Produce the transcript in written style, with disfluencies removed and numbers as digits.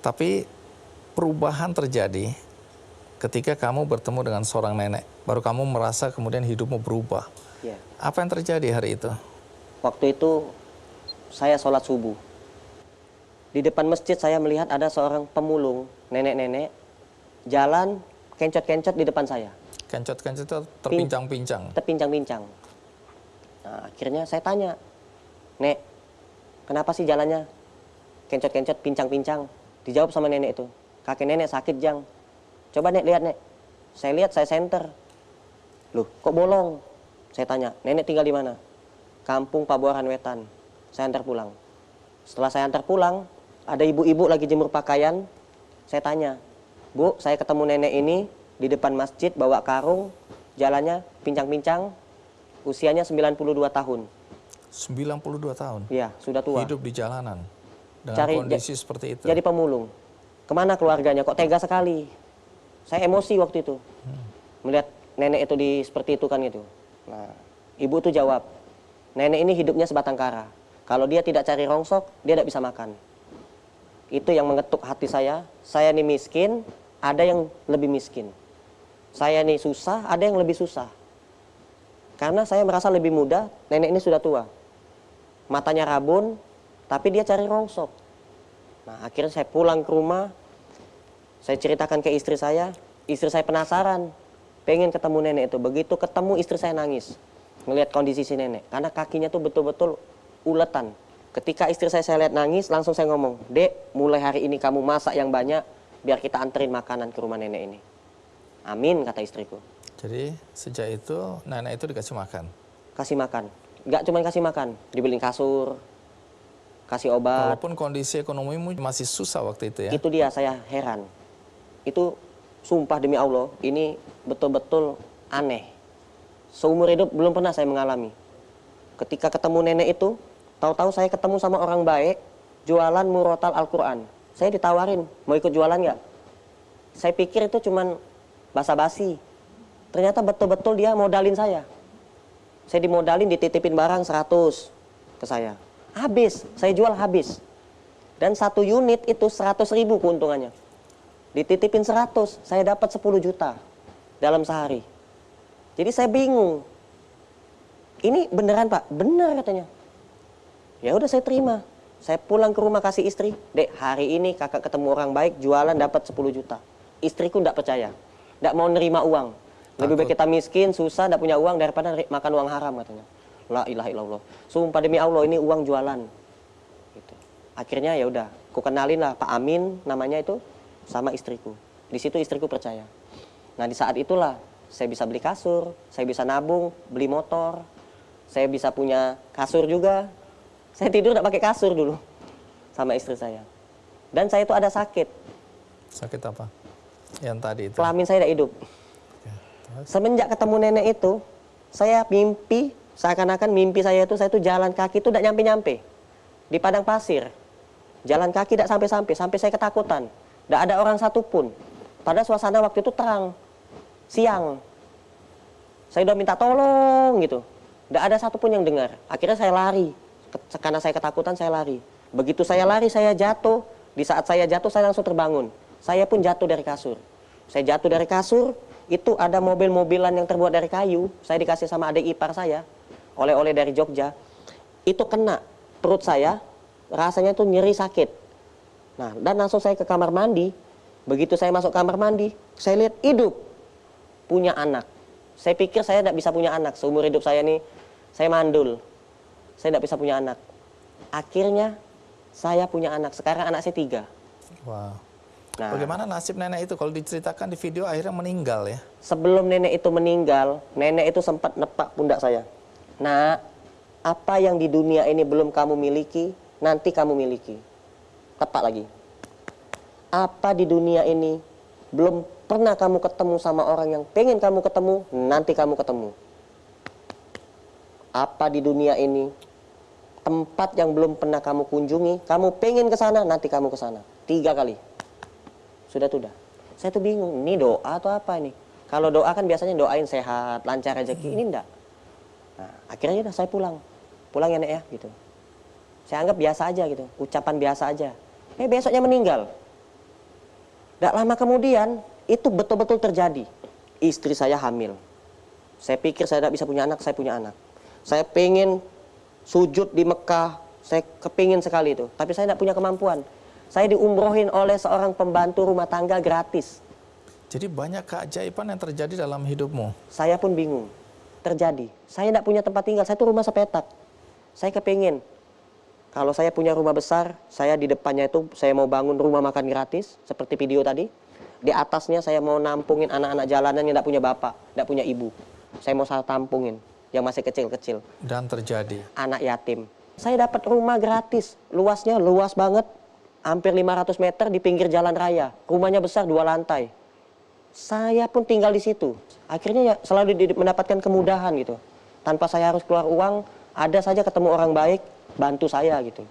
Tapi perubahan terjadi ketika kamu bertemu dengan seorang nenek. Baru kamu merasa kemudian hidupmu berubah. Ya. Apa yang terjadi hari itu? Waktu itu saya sholat subuh. Di depan masjid saya melihat ada seorang pemulung, nenek-nenek, jalan kencot-kencot di depan saya. Kencot-kencot itu terpincang-pincang. Terpincang-pincang. Nah, akhirnya saya tanya, Nek, kenapa sih jalannya kencot-kencot, pincang-pincang? Dijawab sama nenek itu, kakek nenek sakit, Jang. Coba Nek, lihat Nek. Saya lihat, saya senter. Loh, kok bolong? Saya tanya, nenek tinggal di mana? Kampung Pabuaran Wetan. Saya antar pulang. Setelah saya antar pulang, ada ibu-ibu lagi jemur pakaian. Saya tanya, Bu, saya ketemu nenek ini di depan masjid bawa karung, jalannya pincang-pincang, usianya 92 tahun. 92 tahun? Iya, sudah tua. Hidup di jalanan dengan kondisi seperti itu. Jadi pemulung. Kemana keluarganya? Kok tega sekali? Saya emosi waktu itu. Melihat nenek itu seperti itu kan gitu. Nah, ibu itu jawab, nenek ini hidupnya sebatang kara. Kalau dia tidak cari rongsok, dia tidak bisa makan. Itu yang mengetuk hati saya. Saya ini miskin, ada yang lebih miskin. Saya ini susah, ada yang lebih susah. Karena saya merasa lebih muda, nenek ini sudah tua. Matanya rabun, tapi dia cari rongsok. Nah, akhirnya saya pulang ke rumah, saya ceritakan ke istri saya penasaran, pengen ketemu nenek itu. Begitu ketemu, istri saya nangis, ngelihat kondisi si nenek. Karena kakinya tuh betul-betul uletan. Ketika istri saya lihat nangis, langsung saya ngomong, Dek, mulai hari ini kamu masak yang banyak, biar kita anterin makanan ke rumah nenek ini. Amin, kata istriku. Jadi sejak itu nenek itu dikasih makan? Kasih makan. Nggak cuma kasih makan, dibeliin kasur, kasih obat. Walaupun kondisi ekonomimu masih susah waktu itu ya? Itu dia, saya heran. Itu sumpah demi Allah, ini betul-betul aneh. Seumur hidup belum pernah saya mengalami. Ketika ketemu nenek itu, tahu-tahu saya ketemu sama orang baik, jualan murotal Al-Quran. Saya ditawarin, mau ikut jualan nggak? Saya pikir itu cuman basa-basi. Ternyata betul-betul dia modalin saya. Saya dimodalin, dititipin barang 100 ke saya. Habis, saya jual habis. Dan satu unit itu 100.000 keuntungannya. Dititipin 100, saya dapat 10 juta dalam sehari. Jadi saya bingung. Ini beneran Pak? Bener katanya. Ya udah saya terima. Saya pulang ke rumah kasih istri. Dek, hari ini kakak ketemu orang baik, jualan dapat 10 juta. Istriku enggak percaya. Enggak mau nerima uang. Lebih baik kita miskin, susah, enggak punya uang daripada makan uang haram katanya. La ilaha illallah. Sumpah demi Allah ini uang jualan. Gitu. Akhirnya ya udah, aku kenalin lah Pak Amin namanya itu sama istriku. Di situ istriku percaya. Nah, di saat itulah saya bisa beli kasur, saya bisa nabung, beli motor. Saya bisa punya kasur juga. Saya tidur enggak pakai kasur dulu sama istri saya. Dan saya itu ada sakit. Sakit apa? Yang tadi itu? Kelamin saya tidak hidup. Semenjak ketemu nenek itu, saya mimpi, seakan-akan mimpi saya itu jalan kaki itu tidak nyampe-nyampe. Di padang pasir. Jalan kaki tidak sampai-sampai, sampai saya ketakutan. Tidak ada orang satupun. Padahal suasana waktu itu terang. Siang. Saya udah minta tolong gitu. Tidak ada satupun yang dengar. Akhirnya saya lari. Karena saya ketakutan, saya lari. Begitu saya lari, saya jatuh. Di saat saya jatuh, saya langsung terbangun. Saya pun jatuh dari kasur. Saya jatuh dari kasur, itu ada mobil-mobilan yang terbuat dari kayu. Saya dikasih sama adik ipar saya. Oleh-oleh dari Jogja. Itu kena perut saya. Rasanya tuh nyeri sakit. Nah, dan langsung saya ke kamar mandi. Begitu saya masuk kamar mandi, saya lihat hidup. Punya anak. Saya pikir saya tidak bisa punya anak. Seumur hidup saya nih, saya mandul. Saya tidak bisa punya anak. Akhirnya, saya punya anak. Sekarang anak saya 3. Wow. Nah, bagaimana nasib nenek itu? Kalau diceritakan di video akhirnya meninggal ya? Sebelum nenek itu meninggal, nenek itu sempat nepak pundak saya. Nah, apa yang di dunia ini belum kamu miliki, nanti kamu miliki. Tepak lagi. Apa di dunia ini belum pernah kamu ketemu sama orang yang pengen kamu ketemu, nanti kamu ketemu. Apa di dunia ini tempat yang belum pernah kamu kunjungi, kamu pengen ke sana, nanti kamu ke sana. 3 kali. Sudah. Saya tuh bingung, ini doa atau apa ini? Kalau doa kan biasanya doain sehat, lancar rezeki, ini enggak. Nah, akhirnya udah saya pulang. Pulang ya Nek ya, gitu. Saya anggap biasa aja gitu, ucapan biasa aja. Besoknya meninggal. Tidak lama kemudian, itu betul-betul terjadi. Istri saya hamil. Saya pikir saya tidak bisa punya anak, saya punya anak. Saya pengen sujud di Mekah, saya kepingin sekali itu. Tapi saya tidak punya kemampuan. Saya diumrohin oleh seorang pembantu rumah tangga gratis. Jadi banyak keajaiban yang terjadi dalam hidupmu. Saya pun bingung. Terjadi. Saya tidak punya tempat tinggal, saya tuh rumah sepetak. Saya kepingin. Kalau saya punya rumah besar, saya di depannya itu saya mau bangun rumah makan gratis, seperti video tadi. Di atasnya saya mau nampungin anak-anak jalanan yang tidak punya bapak, tidak punya ibu. Saya mau tampungin, yang masih kecil-kecil. Dan terjadi. Anak yatim. Saya dapat rumah gratis, luasnya luas banget. Hampir 500 meter di pinggir jalan raya. Rumahnya besar 2 lantai. Saya pun tinggal di situ. Akhirnya ya selalu mendapatkan kemudahan gitu. Tanpa saya harus keluar uang, ada saja ketemu orang baik, bantu saya gitu.